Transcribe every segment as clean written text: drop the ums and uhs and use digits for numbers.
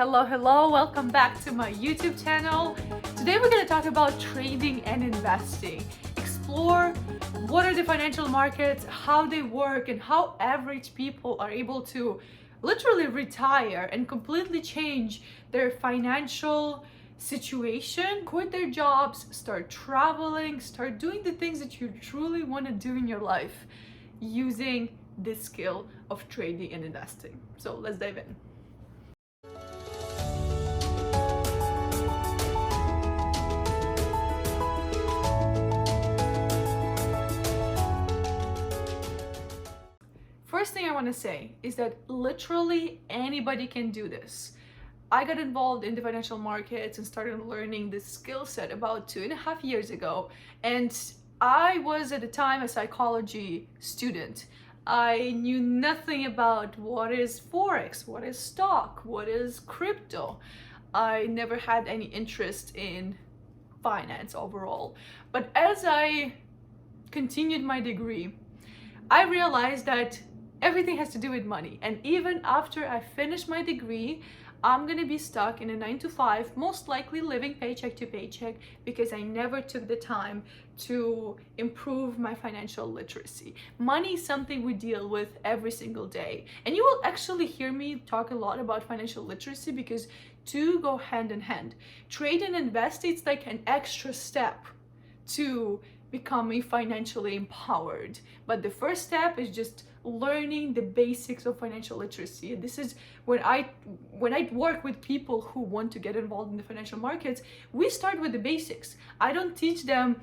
Hello, welcome back to my YouTube channel. Today we're going to talk about trading and investing. Explore what are the financial markets, how they work, and how average people are able to literally retire and completely change their financial situation, quit their jobs, start traveling, start doing the things that you truly want to do in your life using this skill of trading and investing. So let's dive in. First thing I want to say is that literally anybody can do this. I got involved in the financial markets and started learning this skill set about 2.5 years ago. And I was at the time a psychology student. I knew nothing about what is forex, what is stock, what is crypto. I never had any interest in finance overall. But as I continued my degree, I realized that everything has to do with money. And even after I finish my degree, I'm gonna be stuck in a 9 to 5, most likely living paycheck to paycheck, because I never took the time to improve my financial literacy. Money is something we deal with every single day. And you will actually hear me talk a lot about financial literacy because two go hand in hand. Trade and invest, it's like an extra step to becoming financially empowered. But the first step is just learning the basics of financial literacy. And this is when I work with people who want to get involved in the financial markets, we start with the basics. I don't teach them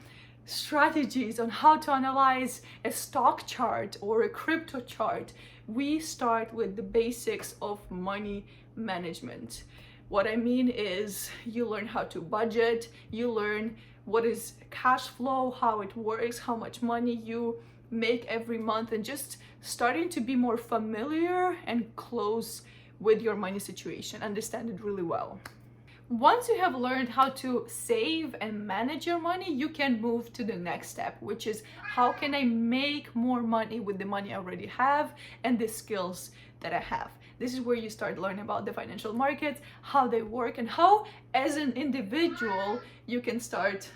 strategies on how to analyze a stock chart or a crypto chart. We start with the basics of money management. What I mean is you learn how to budget, you learn what is cash flow, how it works, how much money you make every month, and just starting to be more familiar and close with your money situation, understand it really well. Once you have learned how to save and manage your money, you can move to the next step, which is how can I make more money with the money I already have and the skills that I have. This is where you start learning about the financial markets, how they work, and how as an individual you can start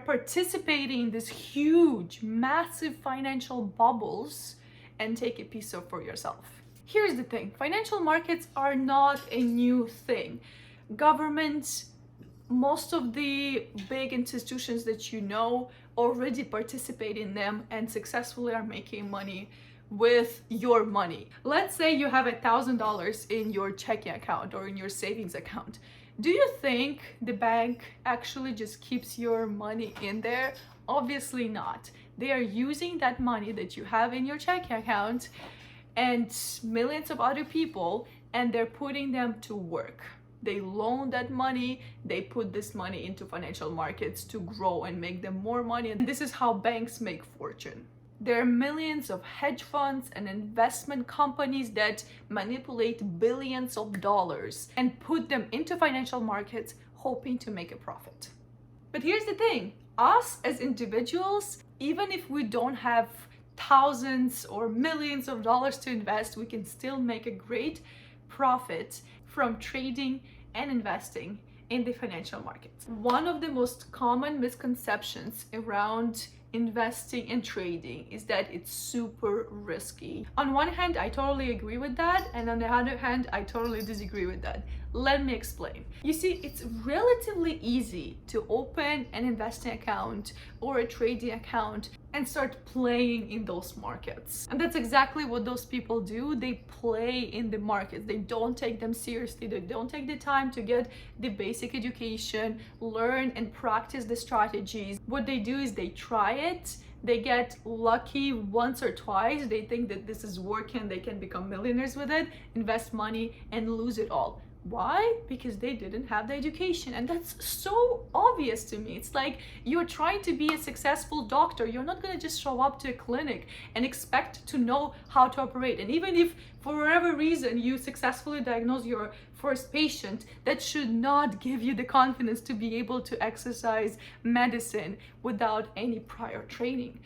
participating in these huge, massive financial bubbles and take a piece of for yourself. Here's the thing, financial markets are not a new thing. Governments, most of the big institutions that you know already participate in them and successfully are making money with your money. Let's say you have $1,000 in your checking account or in your savings account. Do you think the bank actually just keeps your money in there? Obviously not. They are using that money that you have in your checking account and millions of other people, and they're putting them to work. They loan that money, they put this money into financial markets to grow and make them more money. And this is how banks make fortune. There are millions of hedge funds and investment companies that manipulate billions of dollars and put them into financial markets hoping to make a profit. But here's the thing, us as individuals, even if we don't have thousands or millions of dollars to invest, we can still make a great profit from trading and investing in the financial markets. One of the most common misconceptions around investing and trading is that it's super risky. On one hand, I totally agree with that, and on the other hand, I totally disagree with that. Let me explain. You see, it's relatively easy to open an investing account or a trading account and start playing in those markets. And that's exactly what those people do. They play in the markets. They don't take them seriously. They don't take the time to get the basic education, learn and practice the strategies. What they do is they try it. They get lucky once or twice. They think that this is working. They can become millionaires with it, invest money and lose it all. Why? Because they didn't have the education. And that's so obvious to me. It's like you're trying to be a successful doctor. You're not going to just show up to a clinic and expect to know how to operate. And even if for whatever reason you successfully diagnose your first patient, that should not give you the confidence to be able to exercise medicine without any prior training.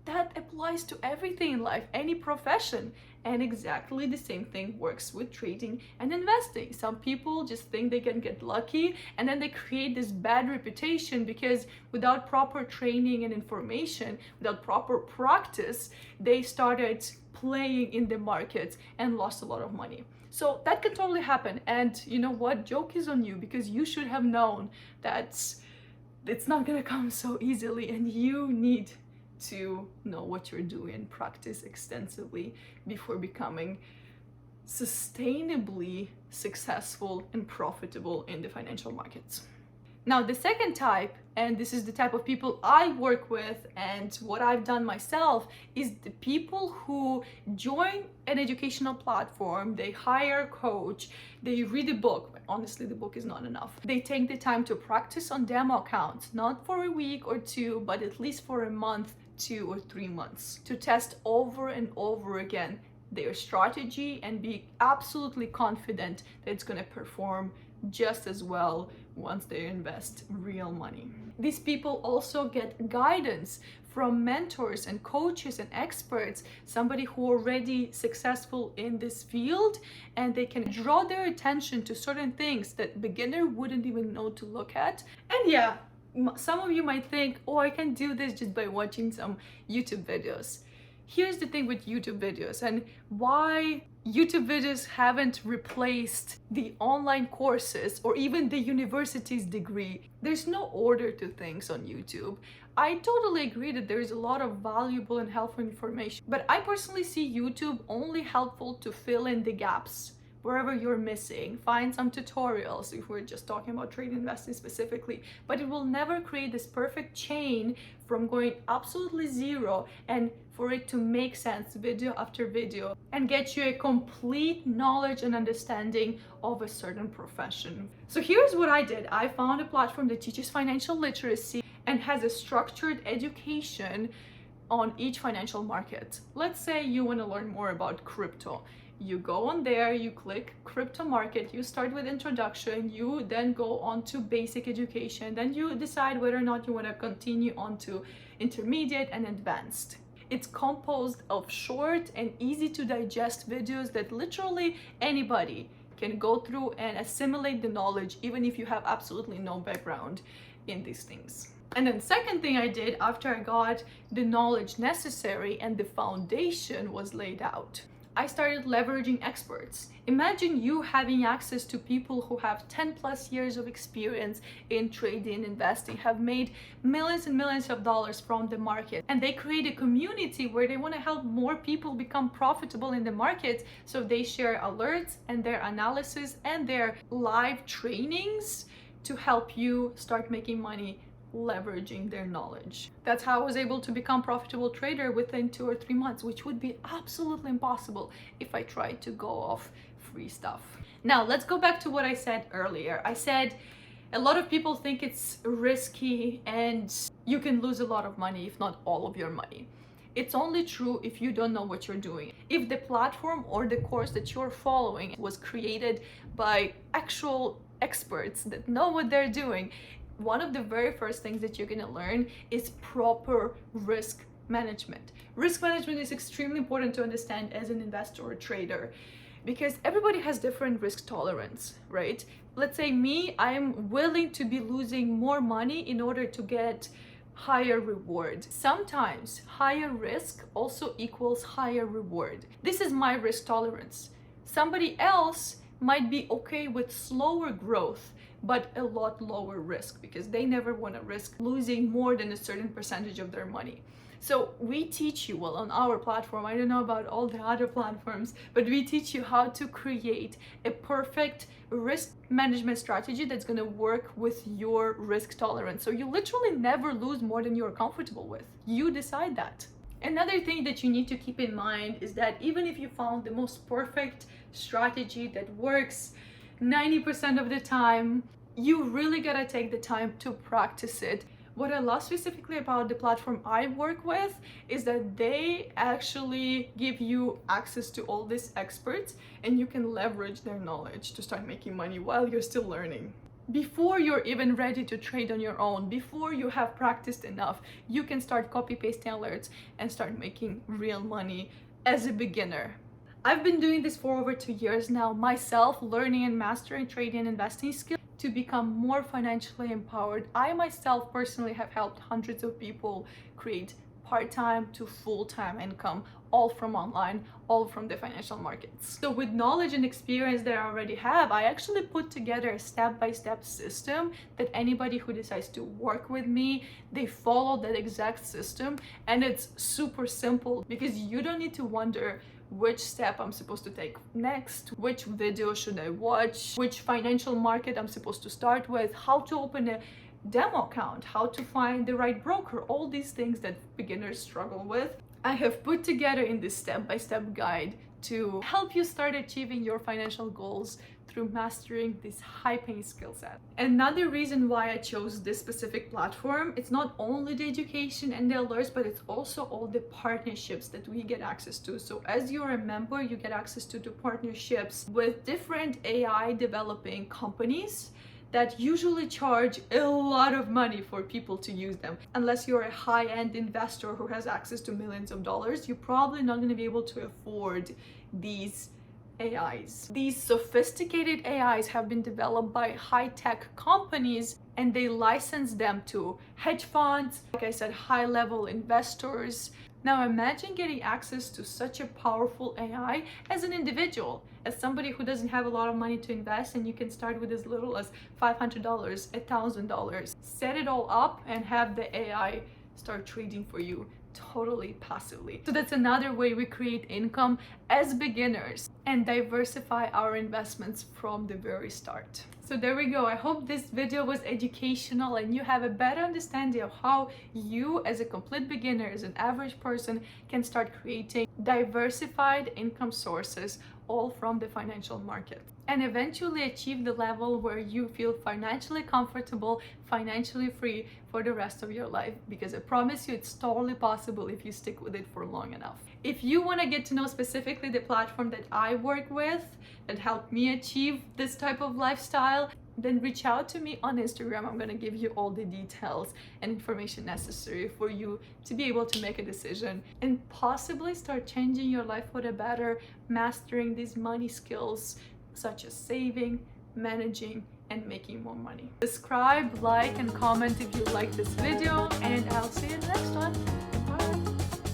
That applies to everything in life, any profession. And exactly the same thing works with trading and investing. Some people just think they can get lucky, and then they create this bad reputation because without proper training and information, without proper practice, they started playing in the markets and lost a lot of money. So that can totally happen. And you know what? Joke is on you, because you should have known that it's not gonna come so easily, and you need to know what you're doing, practice extensively before becoming sustainably successful and profitable in the financial markets. Now, the second type, and this is the type of people I work with and what I've done myself, is the people who join an educational platform, they hire a coach, they read a book. Honestly, the book is not enough. They take the time to practice on demo accounts, not for a week or two, but at least for a month, 2 or 3 months, to test over and over again their strategy and be absolutely confident that it's going to perform just as well once they invest real money. These people also get guidance from mentors and coaches and experts, somebody who already successful in this field, and they can draw their attention to certain things that beginner wouldn't even know to look at. And yeah, some of you might think, oh, I can do this just by watching some YouTube videos. Here's the thing with YouTube videos and why YouTube videos haven't replaced the online courses or even the university's degree. There's no order to things on YouTube. I totally agree that there is a lot of valuable and helpful information, but I personally see YouTube only helpful to fill in the gaps wherever you're missing. Find some tutorials if we're just talking about trade investing specifically, but it will never create this perfect chain from going absolutely zero and for it to make sense video after video and get you a complete knowledge and understanding of a certain profession. So here's what I did. I found a platform that teaches financial literacy and has a structured education on each financial market. Let's say you want to learn more about crypto. You go on there, you click crypto market, you start with introduction, you then go on to basic education, then you decide whether or not you want to continue on to intermediate and advanced. It's composed of short and easy to digest videos that literally anybody can go through and assimilate the knowledge, even if you have absolutely no background in these things. And then second thing I did after I got the knowledge necessary and the foundation was laid out, I started leveraging experts. Imagine you having access to people who have 10 plus years of experience in trading, investing, have made millions and millions of dollars from the market, and they create a community where they want to help more people become profitable in the market. So they share alerts and their analysis and their live trainings to help you start making money leveraging their knowledge. That's how I was able to become profitable trader within 2 or 3 months, which would be absolutely impossible if I tried to go off free stuff. Now let's go back to what I said earlier. I said a lot of people think it's risky and you can lose a lot of money, if not all of your money. It's only true if you don't know what you're doing. If the platform or the course that you're following was created by actual experts that know what they're doing, one of the very first things that you're going to learn is proper risk management. Risk management is extremely important to understand as an investor or trader because everybody has different risk tolerance, right? Let's say me, I am willing to be losing more money in order to get higher reward. Sometimes higher risk also equals higher reward. This is my risk tolerance. Somebody else might be okay with slower growth but a lot lower risk because they never want to risk losing more than a certain percentage of their money. So we teach you, well, on our platform, I don't know about all the other platforms, but we teach you how to create a perfect risk management strategy that's going to work with your risk tolerance. So you literally never lose more than you're comfortable with. You decide that. Another thing that you need to keep in mind is that even if you found the most perfect strategy that works 90% of the time, you really gotta take the time to practice it. What I love specifically about the platform I work with is that they actually give you access to all these experts and you can leverage their knowledge to start making money while you're still learning. Before you're even ready to trade on your own, before you have practiced enough, you can start copy pasting alerts and start making real money as a beginner. I've been doing this for over 2 years now myself, learning and mastering trading and investing skills to become more financially empowered. I myself personally have helped hundreds of people create part-time to full-time income, all from online, all from the financial markets. So with knowledge and experience that I already have, I actually put together a step-by-step system that anybody who decides to work with me, they follow that exact system, and it's super simple because you don't need to wonder which step I'm supposed to take next, which video should I watch, which financial market I'm supposed to start with, how to open a demo account, how to find the right broker, all these things that beginners struggle with. I have put together in this step-by-step guide to help you start achieving your financial goals through mastering this high-paying skill set. Another reason why I chose this specific platform, it's not only the education and the alerts, but it's also all the partnerships that we get access to. So as you're a member, you get access to the partnerships with different AI developing companies that usually charge a lot of money for people to use them. Unless you're a high-end investor who has access to millions of dollars, you're probably not going to be able to afford these AIs. These sophisticated AIs have been developed by high-tech companies, and they license them to hedge funds, like I said, high-level investors. Now imagine getting access to such a powerful AI as an individual, as somebody who doesn't have a lot of money to invest, and you can start with as little as $500, $1,000. Set it all up and have the AI start trading for you totally passively. So that's another way we create income as beginners and diversify our investments from the very start. So there we go. I hope this video was educational and you have a better understanding of how you as a complete beginner, as an average person, can start creating diversified income sources all from the financial market and eventually achieve the level where you feel financially comfortable, financially free for the rest of your life, because I promise you it's totally possible if you stick with it for long enough. If you want to get to know specifically the platform that I work with that helped me achieve this type of lifestyle, then reach out to me on Instagram. I'm going to give you all the details and information necessary for you to be able to make a decision and possibly start changing your life for the better, mastering these money skills such as saving, managing, and making more money. Subscribe, like, and comment if you like this video, and I'll see you in the next one.